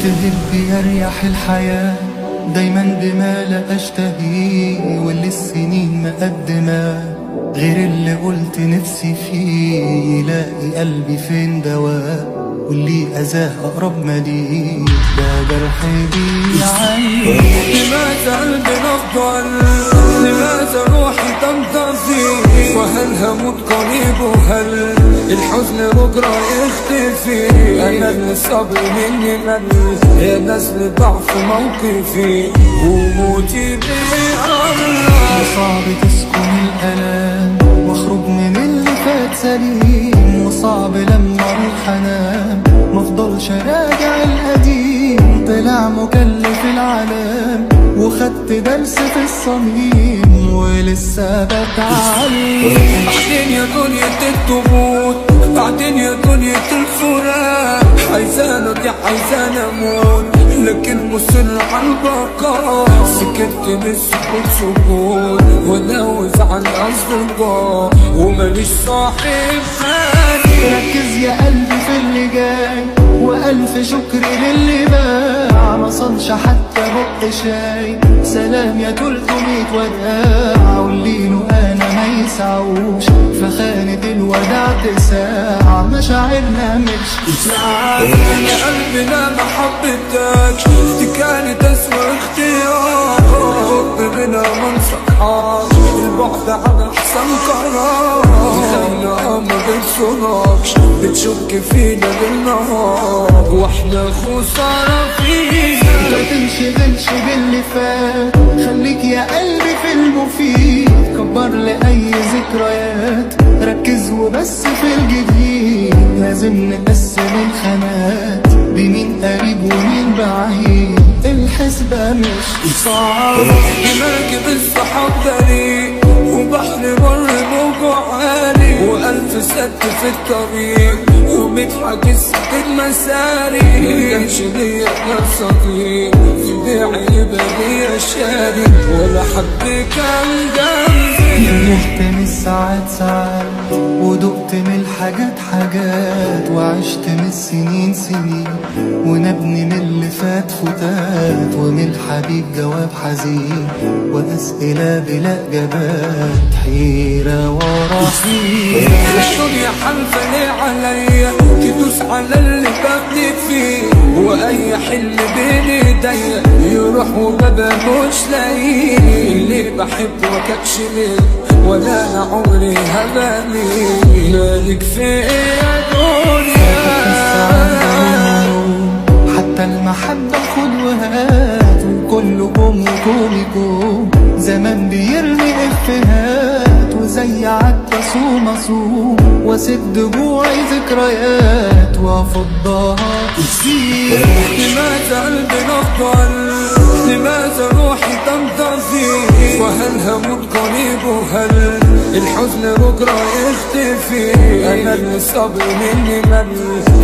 تهب يريح الحياة دايما بما لا أشتهيه، واللي السنين مقدمة غير اللي قلت نفسي فيه. يلاقي قلبي فين دواء واللي أذاه أقرب ما ليه، ده جرحي بيعني. لماذا قلبي نفضل؟ لماذا روحي تنطفي؟ وهل هموت قريب؟ وهل الحزن بكرة يختفي؟ أنا اللي الصبر مني مل، يا ناس لضعف موقفي وموتي بالله. صعب تسكن الألام واخرج من اللي فات سليم، وصعب لما اروح انام مفضلش راجع القديم. طلع مكلف العالم وخدت درس في الصميم، ولسه بتعلم. بعدين يا دنيا الضغوط، بعدين يا دنيا الفراق، عايزانا دي عايزانا اموت لكن مصر على البقاء. سكت من السكوت سكوت ونوز على الاصدقاء وماليش صاحب ثاني. ركز يا قلبي في اللي جاي والف شكر للي باع، ما صنش حتى بق شاي. سلام يا 300 وداع، واللي له انا ما يسعوش فخانة الوداع تساع. مشاعرنا مش ساعة يا قلبي لا ما حبيتكش، دي كانت اسوأ اختيار. حب بلا ما نصحاش، البعد عن احسن قرار. خلينا ما بنصونكش، بتشك فينا بالنهار واحنا خسارة فينا. ما تنشغلش باللي فات، خليك يا قلبي في المفيد. كبر لأي ذكريات، ركز وبس في الجديد. لازم نقسم الخانات بمين قريب ومين بعيد، الحسبة مش صعبة. مركب الصحاب طريق وبحر بر موجوع عالي، وألف ست في الطريق ومتحجز المساري. مكانش ليا غير صديق في بيعي يبقى ليا شاري، ولا حد كان جنبي. نجحت من الساعات ساعات ودقت من الحاجات حاجات، وعشت من السنين سنين ونبني من اللي فات فتات. ومن الحبيب جواب حزين وأسئلة بلا إجابات، حيرة ورا حيرة. الدنيا حلفة ليه عليا تدوس على اللي ببني فيه، وأي حلم بين ايديا يروح وبابا مش لاقيه. اللي بحبه مكانش ليه ولا أنا عمري هبالي، مالك في إيه يا دنيا؟ حتى المحبة خد وهات، وكله كوم وكوميكو. زمان بيرمي إفيهات وزي عدى صوم أصوم، واسد جوعي ذكريات وافضها كتير. لماذا قلبي نفضل؟ لماذا روحي تنطفي؟ وهل هموت قريب؟ وهل الحزن بكرة يختفي؟ أنا اللي الصبر مني مل،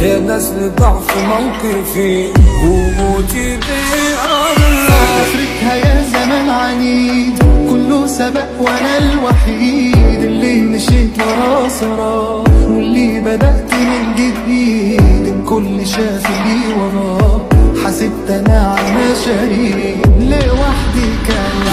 يا ناس لضعف موقفي وموتي بالله. افركها يا زمان عنيد، كله سبق وانا الوحيد اللي مشيت وراه سراه، واللي بدأت من جديد. الكل شاف لي وراه، حسبت انا على مشاريع لوحدي كان